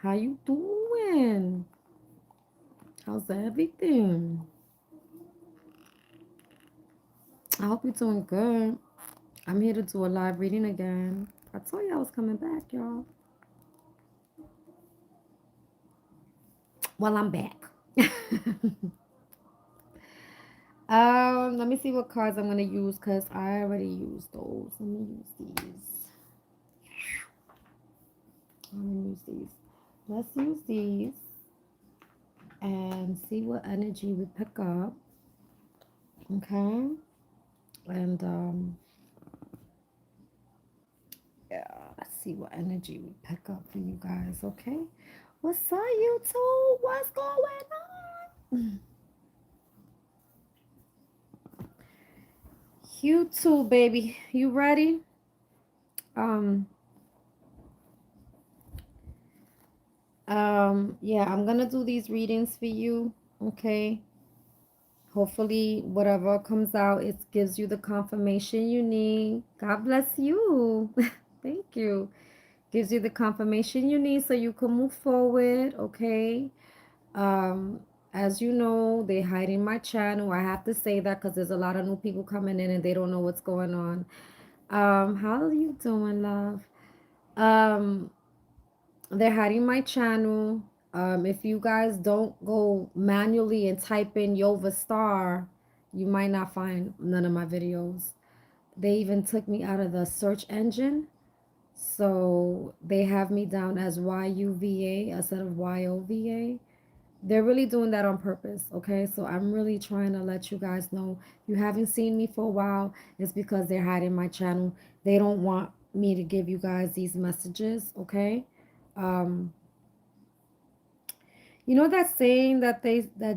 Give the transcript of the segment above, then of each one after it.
How you doing? How's everything? I hope you're doing good. I'm here to do a live reading again. I told you I was coming back, y'all. Well, I'm back. Let me see what cards I'm gonna use because I already used those. Let me use these. I'm gonna use these. Let's use these and see what energy we pick up. Okay. And yeah, let's see what energy we pick up for you guys, okay? What's up, YouTube? What's going on? YouTube, baby. You ready? Um, yeah, I'm gonna do these readings for you, okay? Hopefully, whatever comes out, it gives you the confirmation you need. God bless you. Thank you. Gives you the confirmation you need so you can move forward, okay? Um, as you know, they hiding my channel. I have to say that because there's a lot of new people coming in and they don't know what's going on. How are you doing, love? Um, they're hiding my channel. If you guys don't go manually and type in Yova Star, you might not find none of my videos. They even took me out of the search engine. So they have me down as YUVA instead of YOVA. They're really doing that on purpose, okay? So I'm really trying to let you guys know, you haven't seen me for a while, it's because they're hiding my channel. They don't want me to give you guys these messages, okay? Um, you know that saying that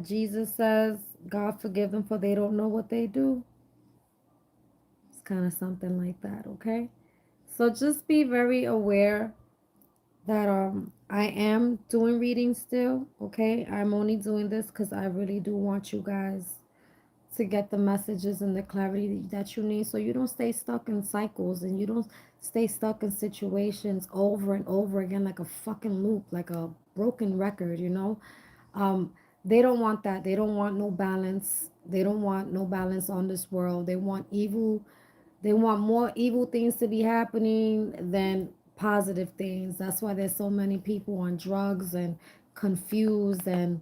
Jesus says, God forgive them for they don't know what they do? It's kind of something like that, okay? So just be very aware that I am doing readings still, okay? I'm only doing this because I really do want you guys to get the messages and the clarity that you need so you don't stay stuck in cycles and you don't stay stuck in situations over and over again like a fucking loop, like a broken record, you know. um they don't want that. They don't want no balance. They don't want no balance on this world. They want evil. They want more evil things to be happening than positive things. That's why there's so many people on drugs and confused, and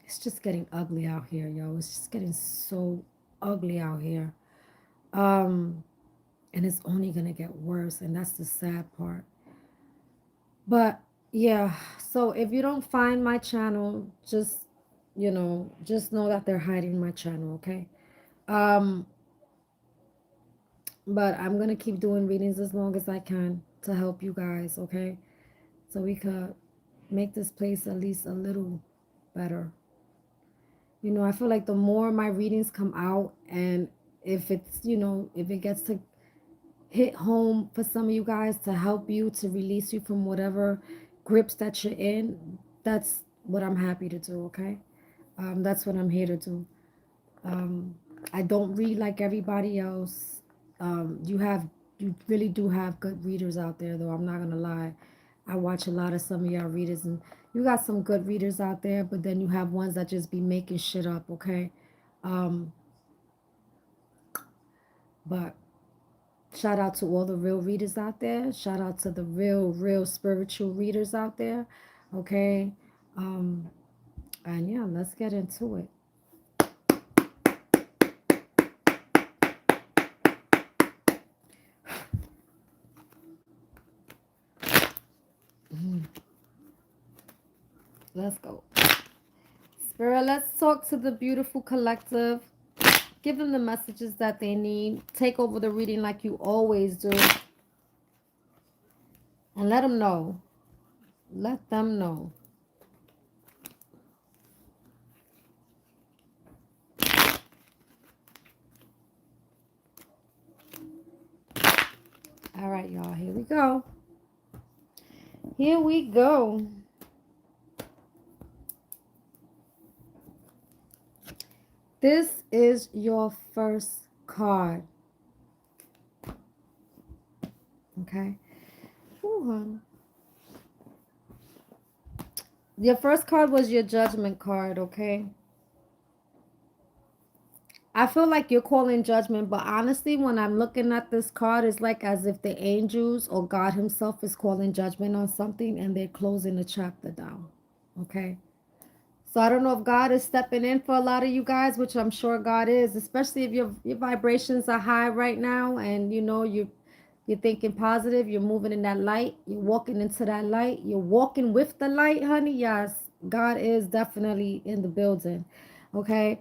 it's just getting ugly out here, yo. It's just getting so ugly out here. Um, and it's only gonna get worse, and that's the sad part. But yeah, so if you don't find my channel, just just know that they're hiding my channel, okay? Um, but I'm gonna keep doing readings as long as I can to help you guys, okay? So we could make this place at least a little better. I feel like the more my readings come out, and if it's, if it gets to hit home for some of you guys to help you to release you from whatever grips that you're in, that's what I'm happy to do, okay? That's what I'm here to do. Um, I don't read like everybody else. You really do have good readers out there, though. I'm not gonna lie. I watch a lot of some of y'all readers, and you got some good readers out there, but then you have ones that just be making shit up, okay? Um, but shout out to all the real readers out there. Shout out to the real spiritual readers out there, okay? Um, and yeah, let's get into it. Let's go. Spirit, let's talk to the beautiful collective. Give them the messages that they need. Take over the reading like you always do. And let them know. Let them know. All right, y'all. Here we go. Here we go. This is your first card. Okay. Ooh, hon. Your first card was your judgment card, okay? I feel like you're calling judgment, but honestly, when I'm looking at this card, it's like as if the angels or God Himself is calling judgment on something and they're closing the chapter down. Okay. So I don't know if God is stepping in for a lot of you guys, which I'm sure God is, especially if your vibrations are high right now and you know you're thinking positive, you're moving in that light, you're walking into that light, you're walking with the light, honey. Yes, God is definitely in the building. Okay.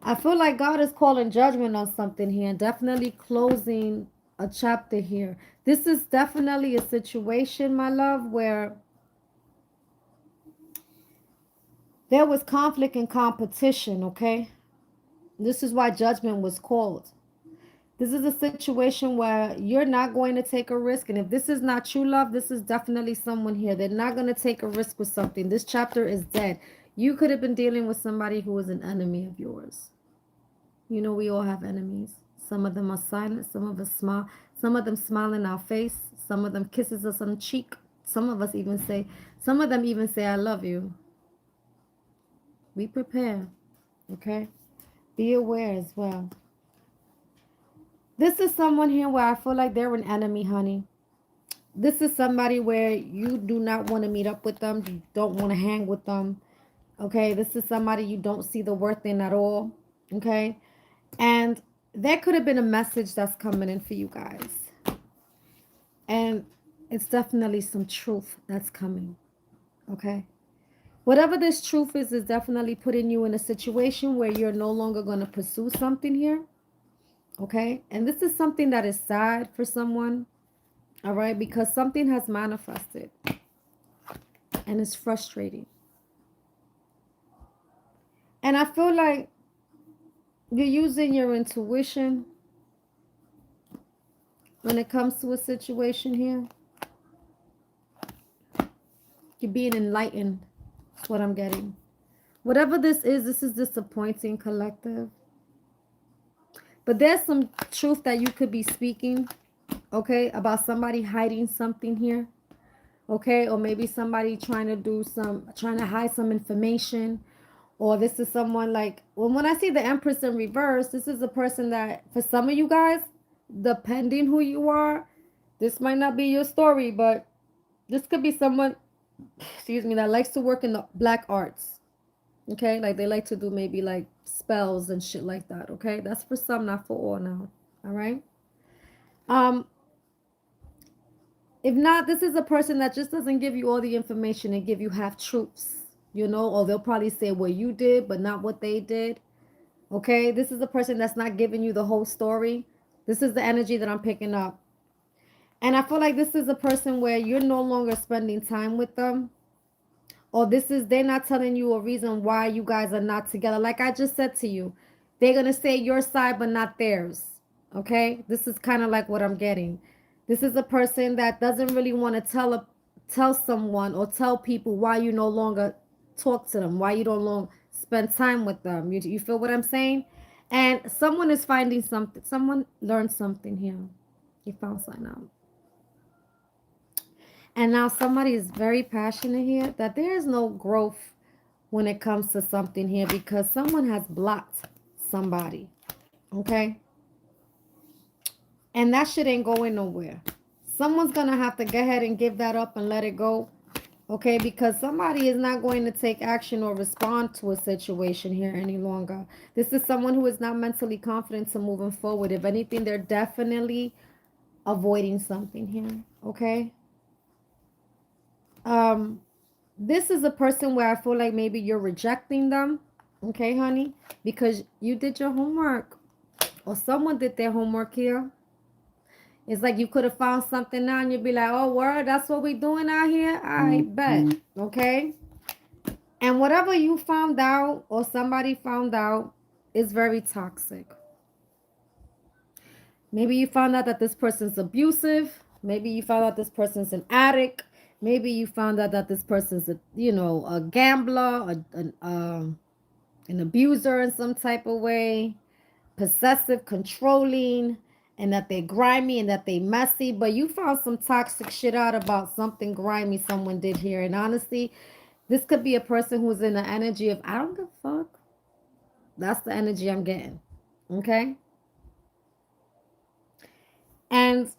I feel like God is calling judgment on something here, definitely closing a chapter here. This is definitely a situation, my love, where there was conflict and competition, okay? This is why judgment was called. This is a situation where you're not going to take a risk. And if this is not true love, this is definitely someone here. They're not going to take a risk with something. This chapter is dead. You could have been dealing with somebody who was an enemy of yours. You know, we all have enemies. Some of them are silent. Some of us smile. Some of them smile in our face. Some of them kisses us on the cheek. Some of them even say, I love you. Be prepared. Okay? Be aware as well. This is someone here where I feel like they're an enemy, honey. This is somebody where you do not want to meet up with them. You don't want to hang with them. Okay? This is somebody you don't see the worth in at all. Okay? And there could have been a message that's coming in for you guys. And it's definitely some truth that's coming. Okay? Whatever this truth is definitely putting you in a situation where you're no longer going to pursue something here. Okay? And this is something that is sad for someone. All right? Because something has manifested. And it's frustrating. And I feel like you're using your intuition when it comes to a situation here. You're being enlightened. That's what I'm getting. Whatever this is disappointing, collective. But there's some truth that you could be speaking, okay, about somebody hiding something here, okay? Or maybe somebody trying to hide some information. Or this is someone like, well, when I see the Empress in reverse, this is a person that, for some of you guys, depending who you are, this might not be your story, but this could be someone, excuse me, that likes to work in the black arts. Okay, like they like to do maybe like spells and shit like that. Okay, that's for some, not for all now. All right. Um, if not, this is a person that just doesn't give you all the information and give you half truths. You know, or they'll probably say what you did, but not what they did. Okay, this is a person that's not giving you the whole story. This is the energy that I'm picking up. And I feel like this is a person where you're no longer spending time with them. Or they're not telling you a reason why you guys are not together. Like I just said to you, they're going to say your side, but not theirs. Okay. This is kind of like what I'm getting. This is a person that doesn't really want to tell someone or tell people why you no longer talk to them, why you don't long spend time with them. You feel what I'm saying? And someone is finding something. Someone learned something here. You found something out. And now somebody is very passionate here that there is no growth when it comes to something here because someone has blocked somebody. Okay? And that shit ain't going nowhere. Someone's going to have to go ahead and give that up and let it go. Okay? Because somebody is not going to take action or respond to a situation here any longer. This is someone who is not mentally confident to moving forward. If anything, they're definitely avoiding something here. Okay? This is a person where I feel like maybe you're rejecting them, okay, honey, because you did your homework or someone did their homework here. It's like you could have found something now and you'd be like, oh, word, that's what we doing out here? I bet, okay? And whatever you found out or somebody found out is very toxic. Maybe you found out that this person's abusive. Maybe you found out this person's an addict. Maybe you found out that this person's a gambler, an abuser in some type of way, possessive, controlling, and that they grimy and that they messy. But you found some toxic shit out about something grimy someone did here. And honestly, This could be a person who's in the energy of, I don't give a fuck. That's the energy I'm getting. Okay? And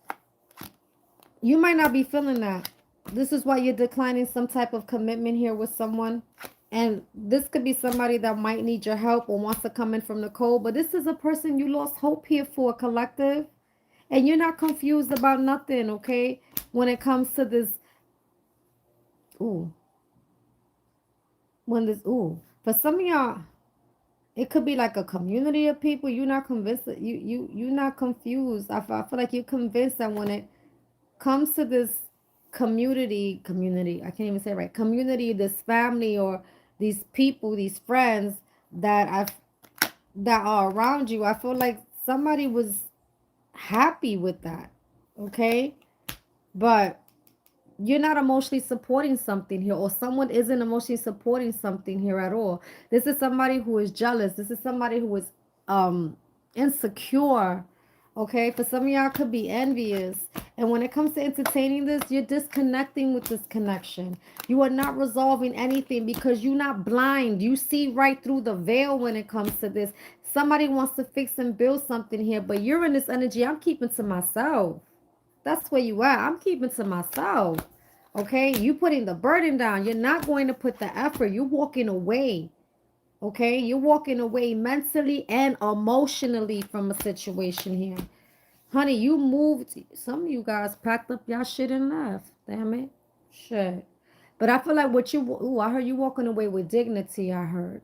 you might not be feeling that. This is why you're declining some type of commitment here with someone. And this could be somebody that might need your help or wants to come in from the cold. But this is a person you lost hope here for, collective. And you're not confused about nothing, okay? When it comes to this, ooh, for some of y'all, it could be like a community of people. You're not convinced that you're not confused. I feel like you're convinced that when it comes to this community, I can't even say it right, community, this family or these people, these friends that that are around you, I feel like somebody was happy with that, okay? But you're not emotionally supporting something here, or someone isn't emotionally supporting something here at all. This is somebody who is jealous. This is somebody who is insecure. Okay, for some of y'all could be envious. And when it comes to entertaining this, you're disconnecting with this connection. You are not resolving anything because you're not blind. You see right through the veil when it comes to this. Somebody wants to fix and build something here, but you're in this energy I'm keeping to myself. That's where you are. I'm keeping to myself. Okay, you putting the burden down. You're not going to put the effort. You're walking away. Okay, you're walking away mentally and emotionally from a situation here. Honey, you moved. Some of you guys packed up y'all shit and left. Damn it. Shit. But I feel like what you, ooh, I heard you walking away with dignity. I heard.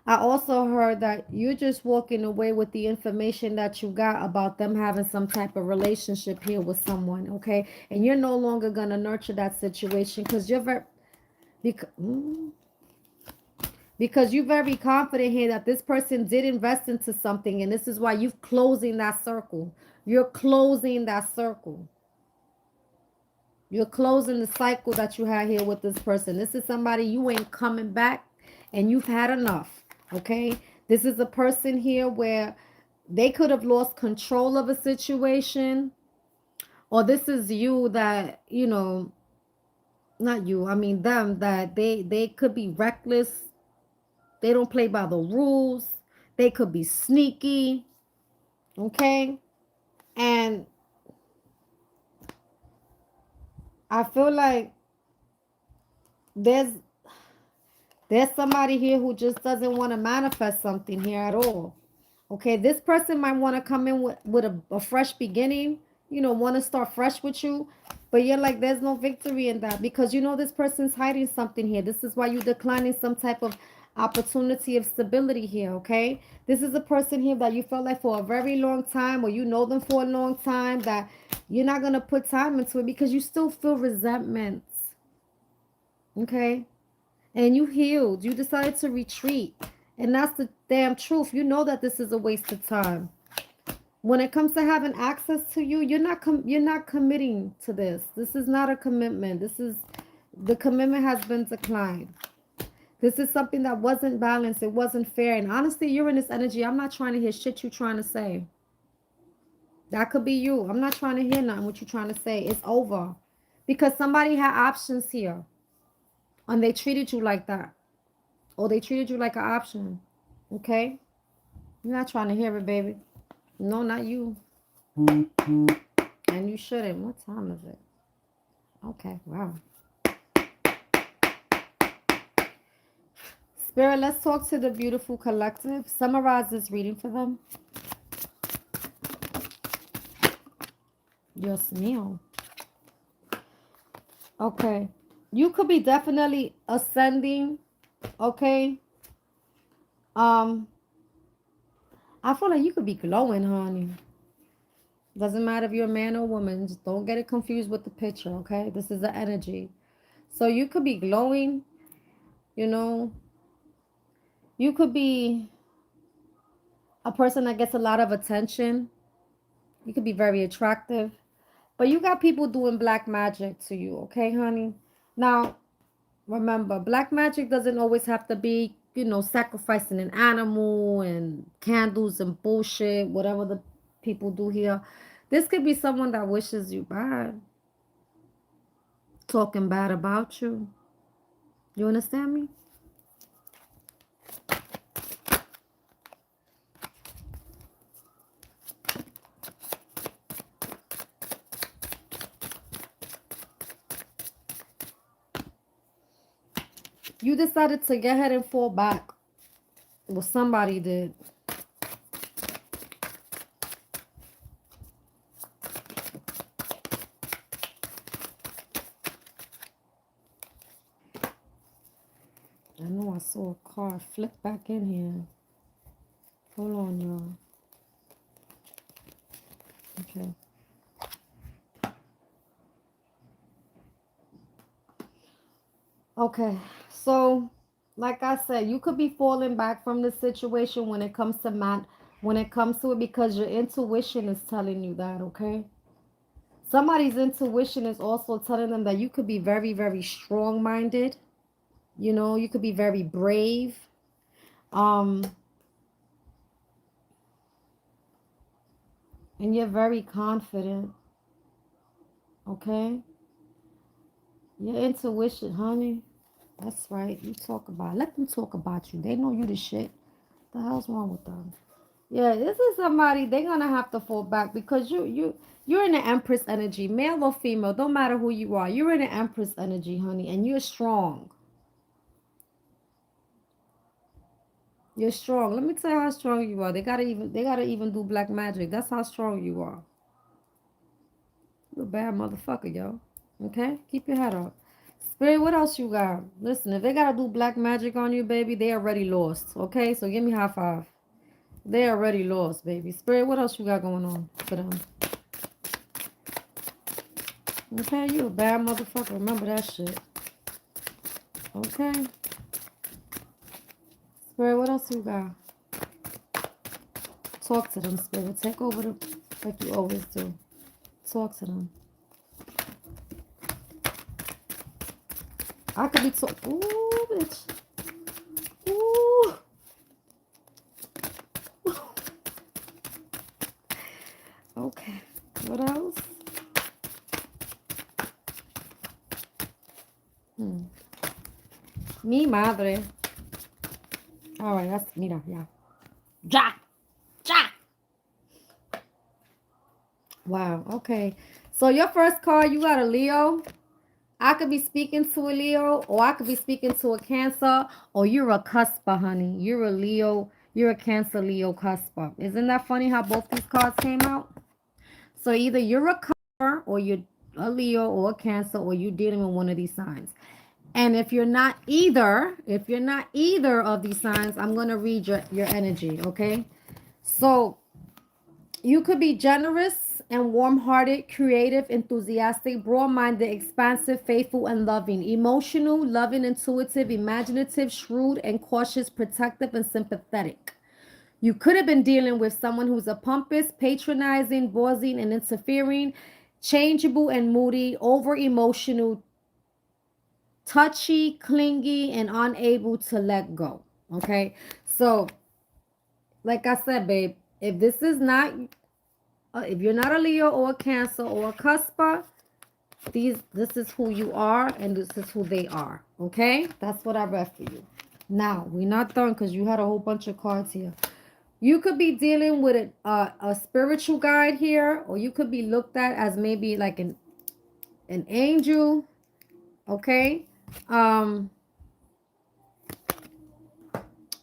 I also heard that you're just walking away with the information that you got about them having some type of relationship here with someone, okay? And you're no longer gonna nurture that situation because you're very because you're very confident here that this person did invest into something, and this is why you're closing that circle. You're closing that circle. You're closing the cycle that you had here with this person. This is somebody you ain't coming back and you've had enough. Okay. This is a person here where they could have lost control of a situation. Or this is you that, not you, I mean them, that they could be reckless. They don't play by the rules. They could be sneaky. Okay. And I feel like there's There's somebody here who just doesn't want to manifest something here at all. Okay, this person might want to come in with a fresh beginning, want to start fresh with you. But you're like, there's no victory in that because this person's hiding something here. This is why you're declining some type of opportunity of stability here, okay? This is a person here that you felt like for a very long time or you know them for a long time that you're not going to put time into it because you still feel resentment, okay? And you healed. You decided to retreat. And that's the damn truth. You know that this is a waste of time. When it comes to having access to you, you're not committing to this. This is not a commitment. The commitment has been declined. This is something that wasn't balanced. It wasn't fair. And honestly, you're in this energy. I'm not trying to hear shit you're trying to say. That could be you. I'm not trying to hear nothing what you're trying to say. It's over. Because somebody had options here. And they treated you like that. Or they treated you like an option. Okay? You're not trying to hear it, baby. No, not you. And you shouldn't. What time is it? Okay, wow. Spirit, let's talk to the beautiful collective. Summarize this reading for them. Dios mío. Okay. You could be definitely ascending. Okay. I feel like you could be glowing, honey. Doesn't matter if you're a man or woman. Just don't get it confused with the picture, okay? This is the energy. So you could be glowing, you could be a person that gets a lot of attention. You could be very attractive. But you got people doing black magic to you, okay, honey? Now, remember, black magic doesn't always have to be, sacrificing an animal and candles and bullshit, whatever the people do here. This could be someone that wishes you bad, talking bad about you. You understand me? You decided to get ahead and fall back. Well, somebody did. I know I saw a car flip back in here. Hold on, y'all. Okay. Okay. So, like I said, you could be falling back from the situation when it comes to when it comes to it because your intuition is telling you that, okay? Somebody's intuition is also telling them that you could be very, very strong-minded. You know, you could be very brave. Um, and you're very confident, okay? Your intuition, honey. That's right. You talk about. Let them talk about you. They know you the shit. The hell's wrong with them? Yeah, this is somebody they're gonna have to fall back because you're in the Empress energy, male or female, don't matter who you are. You're in the Empress energy, honey, and you're strong. You're strong. Let me tell you how strong you are. They gotta even do black magic. That's how strong you are. You're a bad motherfucker, yo. Okay? Keep your head up. Spirit, what else you got? Listen, if they gotta do black magic on you, baby, they already lost. Okay? So give me high five. They already lost, baby. Spirit, what else you got going on for them? Okay, you a bad motherfucker. Remember that shit. Okay. Spirit, what else you got? Talk to them, Spirit. Take over the like you always do. Talk to them. I could be ooh, bitch. Ooh. Okay. What else? Mi madre. All right, that's mira, yeah. Ja, ja. Wow. Okay. So your first card, you got a Leo. I could be speaking to a Leo, or I could be speaking to a Cancer, or you're a cusper, honey. You're a Leo. You're a Cancer, Leo, cusper. Isn't that funny how both these cards came out? So either you're a cusper, or you're a Leo, or a Cancer, or you're dealing with one of these signs. And if you're not either of these signs, I'm gonna read your energy. Okay. So you could be generous and warm-hearted, creative, enthusiastic, broad-minded, expansive, faithful, and loving. Emotional, loving, intuitive, imaginative, shrewd, and cautious, protective, and sympathetic. You could have been dealing with someone who's a pompous, patronizing, bossy, and interfering, changeable and moody, over-emotional, touchy, clingy, and unable to let go. Okay? So, like I said, babe, if this is not if you're not a Leo or a Cancer or a Cuspa, this is who you are and this is who they are. Okay? That's what I read for you. Now, we're not done because you had a whole bunch of cards here. You could be dealing with a spiritual guide here, or you could be looked at as maybe like an angel. Okay?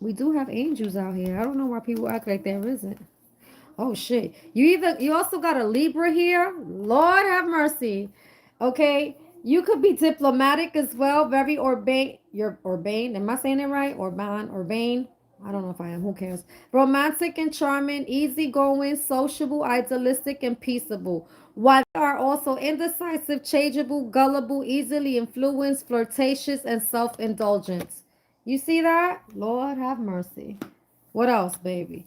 We do have angels out here. I don't know why people act like there isn't. Oh shit. You also got a Libra here. Lord have mercy. Okay. You could be diplomatic as well. Very urbane. You're urbane. Am I saying it right? Urbane. I don't know if I am. Who cares? Romantic and charming, easygoing, sociable, idealistic, and peaceable. While they are also indecisive, changeable, gullible, easily influenced, flirtatious, and self-indulgent. You see that? Lord have mercy. What else, baby?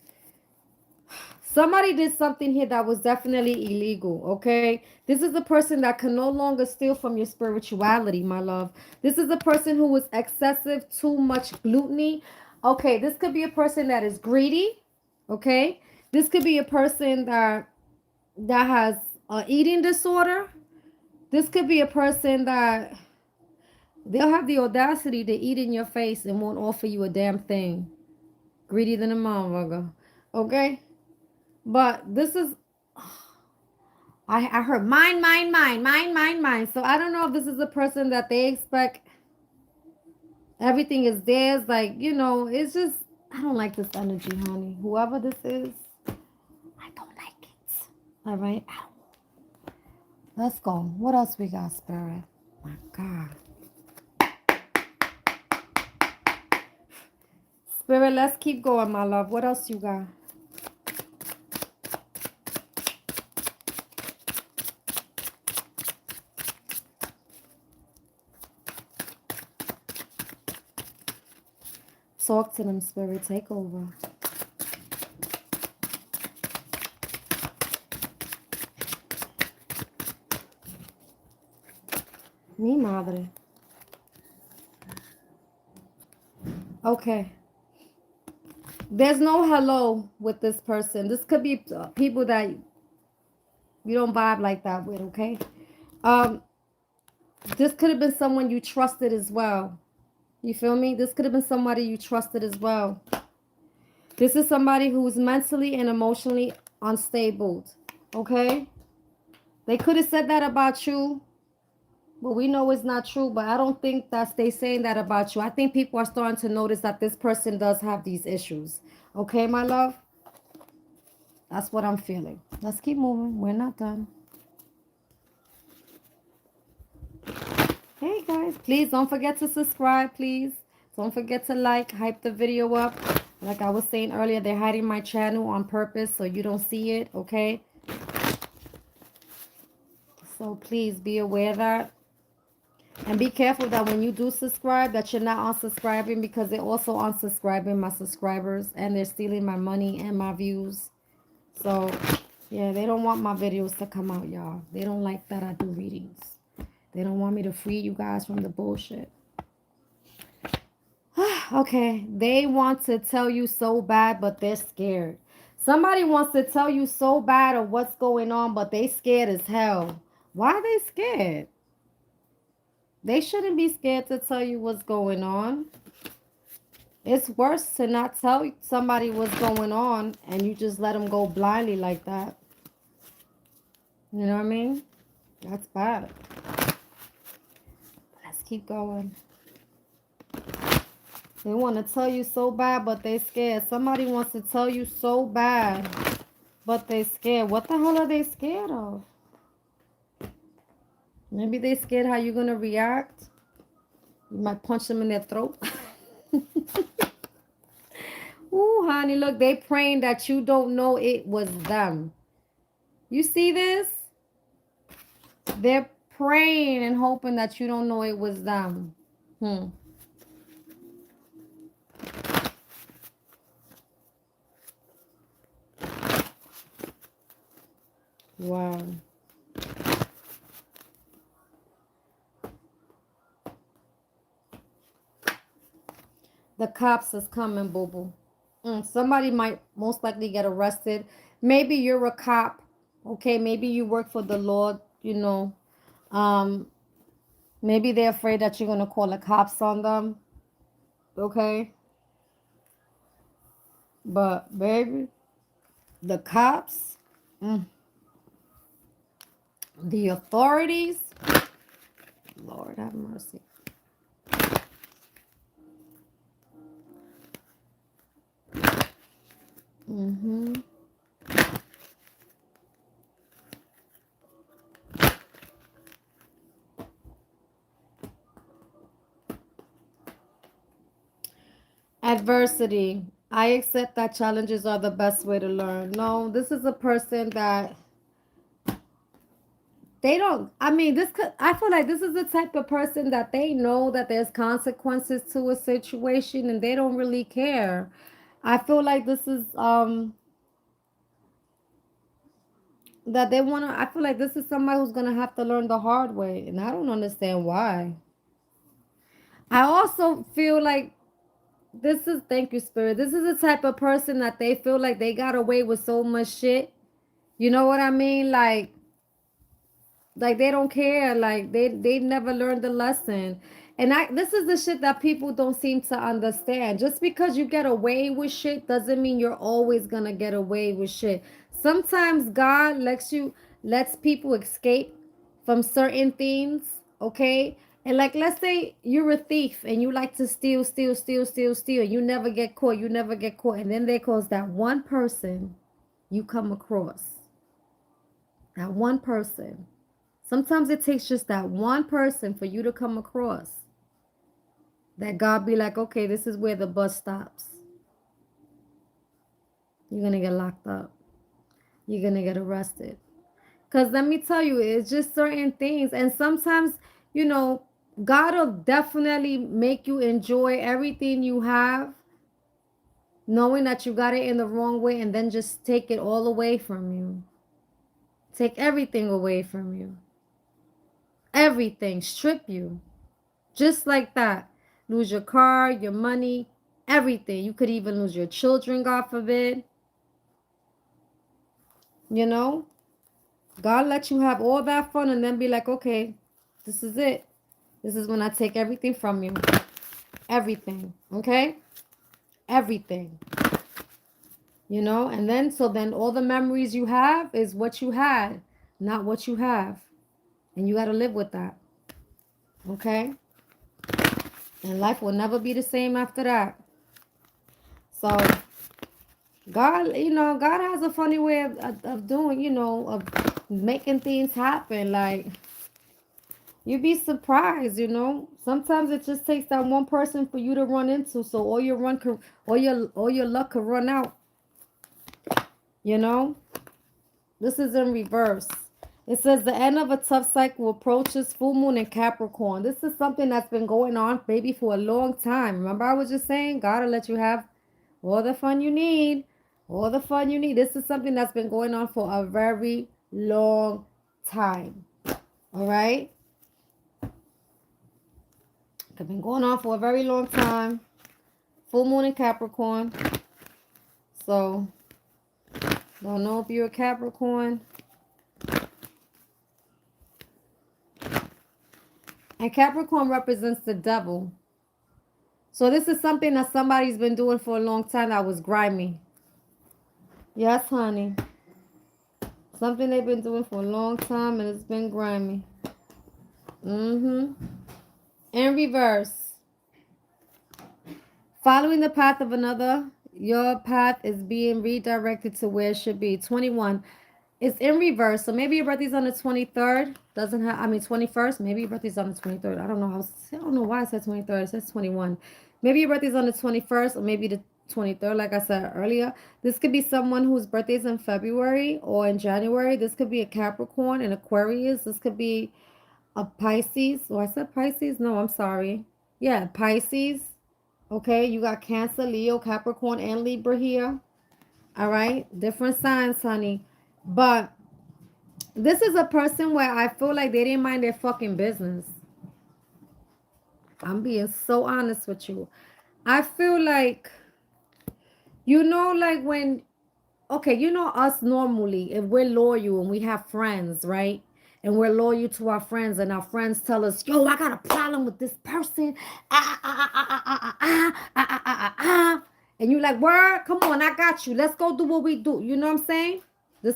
Somebody did something here that was definitely illegal, okay? This is a person that can no longer steal from your spirituality, my love. This is a person who is excessive, too much gluttony. Okay, this could be a person that is greedy, okay? This could be a person that has an eating disorder. This could be a person that They'll have the audacity to eat in your face and won't offer you a damn thing. Greedy than a motherfucker. Okay? But this is, I heard mine, mine, mine, mine, mine, mine. So I don't know if this is a person that they expect everything is theirs. Like, it's just, I don't like this energy, honey. Whoever this is, I don't like it. All right? Let's go. What else we got, Spirit? My God. Spirit, let's keep going, my love. What else you got? Talk to them, Spirit. Take over. Mi madre. Okay. There's no hello with this person. This could be people that you don't vibe like that with, okay? Um, this could have been someone you trusted as well. You feel me? This could have been somebody you trusted as well. This is somebody who's mentally and emotionally unstable, okay? They could have said that about you, but we know it's not true. But I don't think that's they saying that about you. I think people are starting to notice that this person does have these issues. Okay, my love? That's what I'm feeling. Let's keep moving. We're not done. Hey, guys. Please don't forget to subscribe, please. Don't forget to like, hype the video up. Like I was saying earlier, they're hiding my channel on purpose so you don't see it, okay? So please be aware of that. And be careful that when you do subscribe, that you're not unsubscribing, because they're also unsubscribing my subscribers and they're stealing my money and my views. So, yeah, they don't want my videos to come out, y'all. They don't like that I do readings. They don't want me to free you guys from the bullshit. Okay, they want to tell you so bad, but they're scared. Somebody wants to tell you so bad of what's going on, but they scared as hell. Why are they scared? They shouldn't be scared to tell you what's going on. It's worse to not tell somebody what's going on and you just let them go blindly like that. You know what I mean? That's bad. Let's keep going. They want to tell you so bad, but they scared. Somebody wants to tell you so bad, but they scared. What the hell are they scared of? Maybe they scared how you're going to react. You might punch them in their throat. Ooh, honey, look, they praying that you don't know it was them. You see this? They're praying and hoping that you don't know it was them. Wow. The cops is coming, boo-boo. Somebody might most likely get arrested. Maybe you're a cop. Okay, maybe you work for the Lord, Maybe they're afraid that you're going to call the cops on them. Okay? But, baby, the cops, the authorities, Lord have mercy. Adversity. I accept that challenges are the best way to learn. No, this is a person that they don't, I feel like this is the type of person that they know that there's consequences to a situation and they don't really care. I feel like this is, that they want to, I feel like this is somebody who's going to have to learn the hard way. And I don't understand why. I also feel like thank you, Spirit. This is the type of person that they feel like they got away with so much shit. You know what I mean? Like they don't care. Like they never learned the lesson. And this is the shit that people don't seem to understand. Just because you get away with shit doesn't mean you're always gonna get away with shit. Sometimes God lets people escape from certain things, okay? And like, let's say you're a thief and you like to steal, steal, steal, steal, steal. You never get caught. You never get caught. And then there goes that one person you come across. That one person. Sometimes it takes just that one person for you to come across. That God be like, okay, this is where the bus stops. You're going to get locked up. You're going to get arrested. Because let me tell you, it's just certain things. And sometimes, you know, God will definitely make you enjoy everything you have, knowing that you got it in the wrong way, and then just take it all away from you. Take everything away from you. Everything. Strip you. Just like that. Lose your car, your money, everything. You could even lose your children, God forbid. You know? God let you have all that fun and then be like, okay, this is it. This is when I take everything from you. Everything. Okay? Everything. You know? And then, so then all the memories you have is what you had, not what you have. And you got to live with that. Okay? And life will never be the same after that. So, God, you know, God has a funny way of doing, you know, of making things happen. Like, you'd be surprised, you know. Sometimes it just takes that one person for you to run into, so all your luck could run out. You know, this is in reverse. It says the end of a tough cycle approaches full moon in Capricorn. This is something that's been going on maybe for a long time. Remember, I was just saying, God will let you have all the fun you need. All the fun you need. This is something that's been going on for a very long time. All right? It's been going on for a very long time. Full moon in Capricorn. So, don't know if you're a Capricorn. And Capricorn represents the devil. So this is something that somebody's been doing for a long time that was grimy. Yes, honey. Something they've been doing for a long time and it's been grimy. In reverse. Following the path of another, your path is being redirected to where it should be. 21. It's in reverse. So maybe your birthday's on the 23rd. Doesn't have, I mean, 21st. Maybe your birthday's on the 23rd. I don't know. I don't know why I said 23rd. It says 21. Maybe your birthday's on the 21st or maybe the 23rd, like I said earlier. This could be someone whose birthday's in February or in January. This could be a Capricorn, an Aquarius. This could be a Pisces. Oh, I said Pisces? No, I'm sorry. Yeah, Pisces. Okay, you got Cancer, Leo, Capricorn, and Libra here. All right, different signs, honey. But this is a person where I feel like they didn't mind their fucking business. I'm being so honest with you. I feel like, you know, like when, okay, you know us normally, if we're loyal and we have friends, right? And we're loyal to our friends and our friends tell us, yo, I got a problem with this person. And you're like, word, come on, I got you. Let's go do what we do. You know what I'm saying? This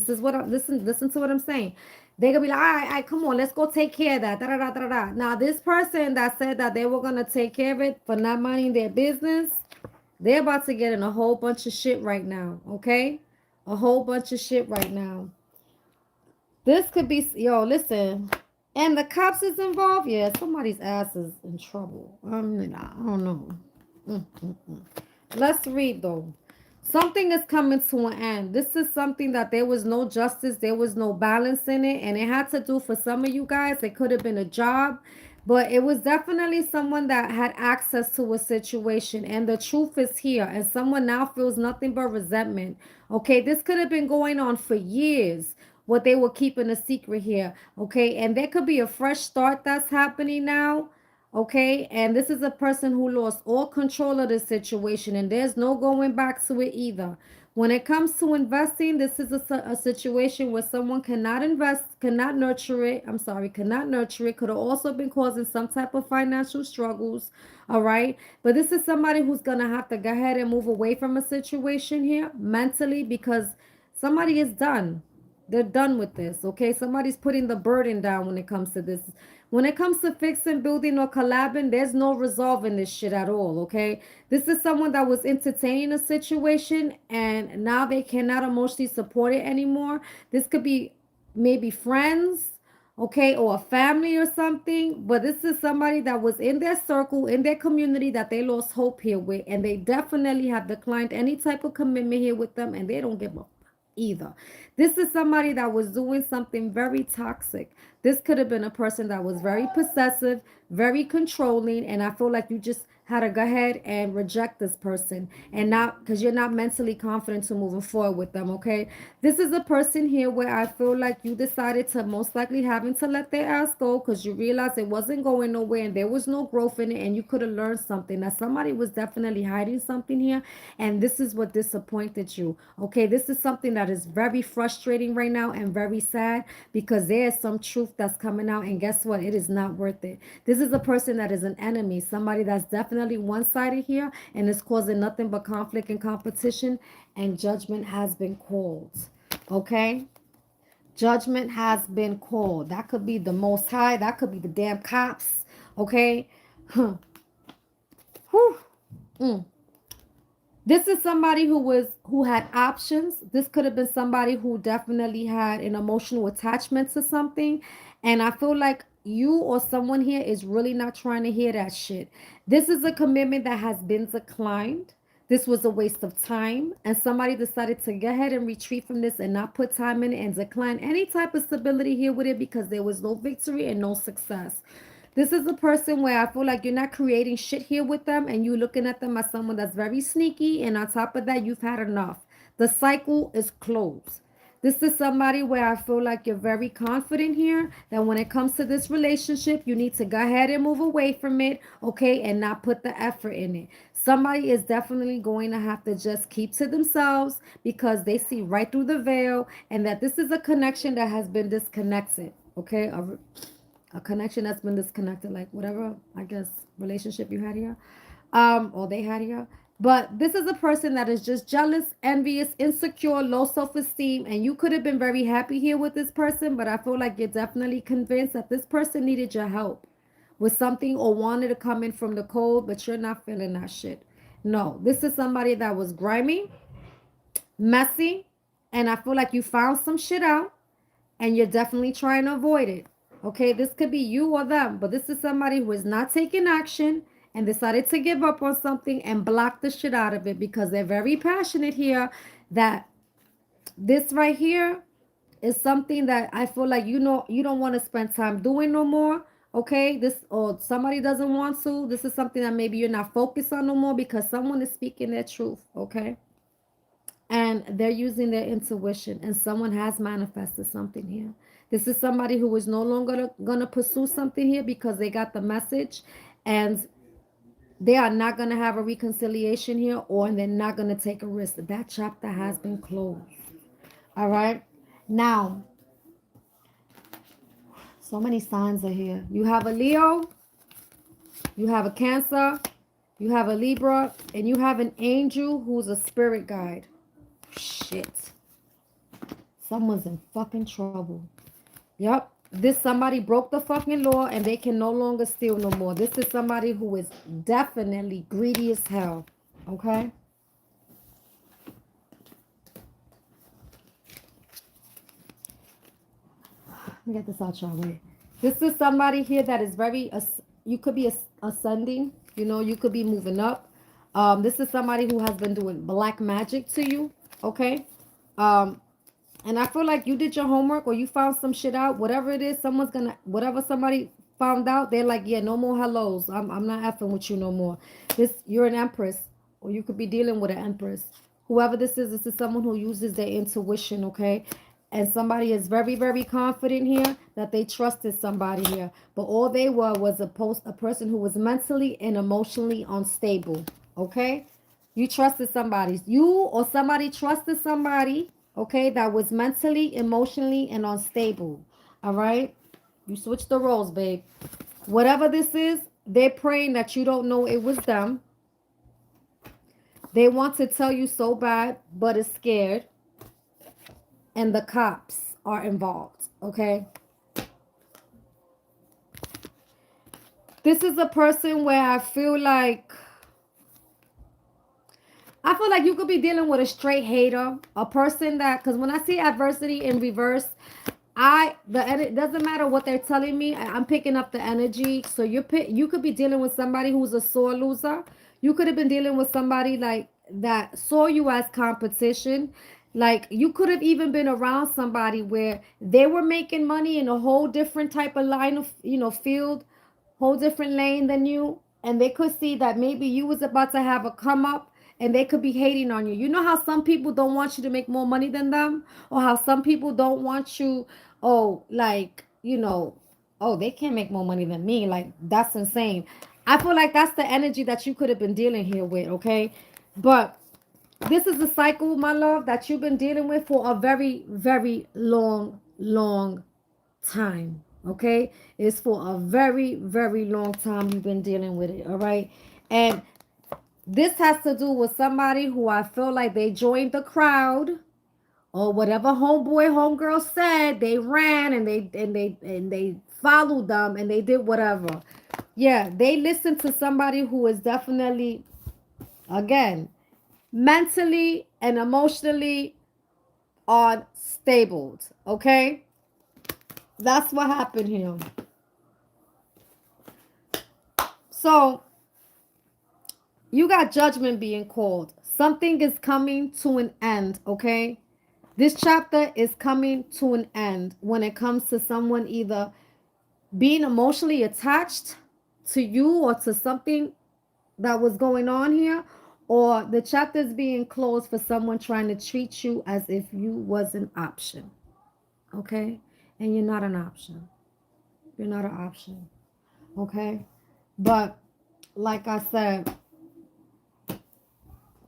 is what I'm, listen to what I'm saying. They're gonna be like, all right, come on, let's go take care of that. Da, da, da, da, da. Now, this person that said that they were gonna take care of it for not minding their business, they're about to get in a whole bunch of shit right now, okay? A whole bunch of shit right now. This could be, yo, listen. And the cops is involved? Yeah, somebody's ass is in trouble. I mean, I don't know. Let's read, though. Something is coming to an end. This is something that there was no justice. There was no balance in it. And it had to do, for some of you guys, it could have been a job. But it was definitely someone that had access to a situation. And the truth is here. And someone now feels nothing but resentment. Okay, this could have been going on for years. What they were keeping a secret here. Okay, and there could be a fresh start that's happening now. Okay, and this is a person who lost all control of the situation, and there's no going back to it either. When it comes to investing, this is a situation where someone cannot invest, cannot nurture it. I'm sorry, cannot nurture it. Could have also been causing some type of financial struggles. All right. But this is somebody who's going to have to go ahead and move away from a situation here mentally because somebody is done. They're done with this, okay? Somebody's putting the burden down when it comes to this. When it comes to fixing, building, or collabing, there's no resolving this shit at all, okay? This is someone that was entertaining a situation and now they cannot emotionally support it anymore. This could be maybe friends, okay, or a family or something, but this is somebody that was in their circle, in their community that they lost hope here with, and they definitely have declined any type of commitment here with them, and they don't give a either. This is somebody that was doing something very toxic. This could have been a person that was very possessive, very controlling, and I feel like you just had to go ahead and reject this person and not because you're not mentally confident to moving forward with them, okay? This is a person here where I feel like you decided to most likely having to let their ass go because you realized it wasn't going nowhere and there was no growth in it and you could have learned something. Now somebody was definitely hiding something here and this is what disappointed you, okay? This is something that is very frustrating right now and very sad because there is some truth that's coming out and guess what? It is not worth it. This is a person that is an enemy, somebody that's definitely one-sided here and is causing nothing but conflict and competition, and judgment has been called, okay? Judgment has been called. That could be the Most High, that could be the damn cops, okay? Huh. Whew. Mm. This is somebody who had options. This could have been somebody who definitely had an emotional attachment to something, and I feel like you or someone here is really not trying to hear that shit. This is a commitment that has been declined. This was a waste of time, and somebody decided to go ahead and retreat from this and not put time in it and decline any type of stability here with it because there was no victory and no success. This is a person where I feel like you're not creating shit here with them and you looking at them as someone that's very sneaky. And on top of that, you've had enough. The cycle is closed. This is somebody where I feel like you're very confident here that when it comes to this relationship, you need to go ahead and move away from it, okay, and not put the effort in it. Somebody is definitely going to have to just keep to themselves because they see right through the veil and that this is a connection that has been disconnected, okay? A connection that's been disconnected, like whatever, I guess, relationship you had here, or they had here. But this is a person that is just jealous, envious, insecure, low self-esteem, and you could have been very happy here with this person, but I feel like you're definitely convinced that this person needed your help with something or wanted to come in from the cold, but you're not feeling that shit. No, this is somebody that was grimy, messy, and I feel like you found some shit out and you're definitely trying to avoid it. Okay, this could be you or them, but this is somebody who is not taking action and decided to give up on something and block the shit out of it because they're very passionate here that this right here is something that I feel like you don't want to spend time doing no more. Okay, this or somebody doesn't want to. This is something that maybe you're not focused on no more because someone is speaking their truth. Okay, and they're using their intuition and someone has manifested something here. This is somebody who is no longer going to pursue something here because they got the message and they are not going to have a reconciliation here or they're not going to take a risk. That chapter has been closed. All right, now so many signs are here. You have a Leo, you have a Cancer, you have a Libra, and you have an angel who's a spirit guide. Shit. Someone's in fucking trouble. Yep. This somebody broke the fucking law and they can no longer steal no more. This is somebody who is definitely greedy as hell. Okay? Let me get this out your way. This is somebody here that is very, you could be ascending. You know, you could be moving up. This is somebody who has been doing black magic to you. Okay? And I feel like you did your homework or you found some shit out. Whatever it is, someone's gonna, whatever somebody found out, they're like, yeah, no more hellos. I'm not effing with you no more. You're an empress, or you could be dealing with an empress. Whoever this is someone who uses their intuition, okay? And somebody is very, very confident here that they trusted somebody here. But all they were was a person who was mentally and emotionally unstable, okay? You trusted somebody. You or somebody trusted somebody, okay, that was mentally, emotionally, and unstable. All right? You switch the roles, babe. Whatever this is, they're praying that you don't know it was them. They want to tell you so bad, but is scared. And the cops are involved, okay? This is a person where I feel like you could be dealing with a straight hater, a person that, because when I see adversity in reverse, it doesn't matter what they're telling me. I'm picking up the energy. So you could be dealing with somebody who's a sore loser. You could have been dealing with somebody like that saw you as competition. Like you could have even been around somebody where they were making money in a whole different type of line of field, whole different lane than you, and they could see that maybe you was about to have a come up, and they could be hating on you. You know how some people don't want you to make more money than them, or how some people don't want you, oh, like, oh, they can't make more money than me, like that's insane. I feel like that's the energy that you could have been dealing here with, okay? But this is a cycle, my love, that you've been dealing with for a very, very long time. Okay, it's for a very, very long time you've been dealing with it. All right, and this has to do with somebody who I feel like they joined the crowd, or whatever homeboy homegirl said, they ran and they followed them and they did whatever. Yeah, they listened to somebody who is definitely, again, mentally and emotionally unstable. Okay, that's what happened here. So you got judgment being called. Something is coming to an end, okay? This chapter is coming to an end when it comes to someone either being emotionally attached to you or to something that was going on here, or the chapter is being closed for someone trying to treat you as if you was an option, okay? And you're not an option. You're not an option, okay? But like I said,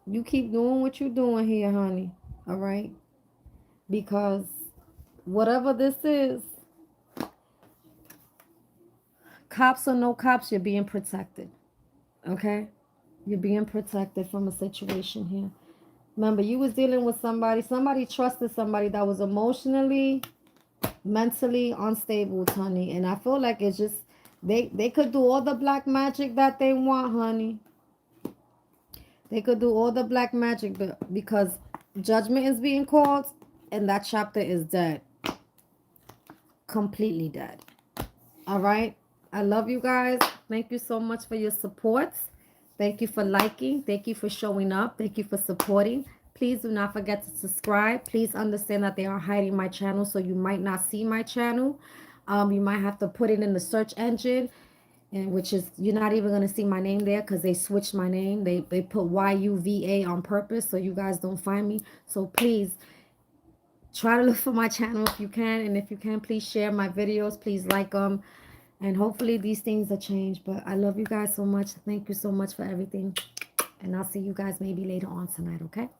you keep doing what you're doing here, honey. All right? Because whatever this is, cops or no cops, you're being protected. Okay? You're being protected from a situation here. Remember, you was dealing with somebody trusted somebody that was emotionally, mentally unstable, honey. And I feel like it's just they could do all the black magic that they want, honey. They could do all the black magic, but because judgment is being called and that chapter is dead. Completely dead. All right. I love you guys. Thank you so much for your support. Thank you for liking. Thank you for showing up. Thank you for supporting. Please do not forget to subscribe. Please understand that they are hiding my channel, so you might not see my channel. You might have to put it in the search engine, and which is, you're not even going to see my name there because they switched my name. They put YUVA on purpose so you guys don't find me. So please try to look for my channel if you can, and if you can, please share my videos. Please like them, and hopefully these things will change. But I love you guys so much. Thank you so much for everything, and I'll see you guys maybe later on tonight. Okay.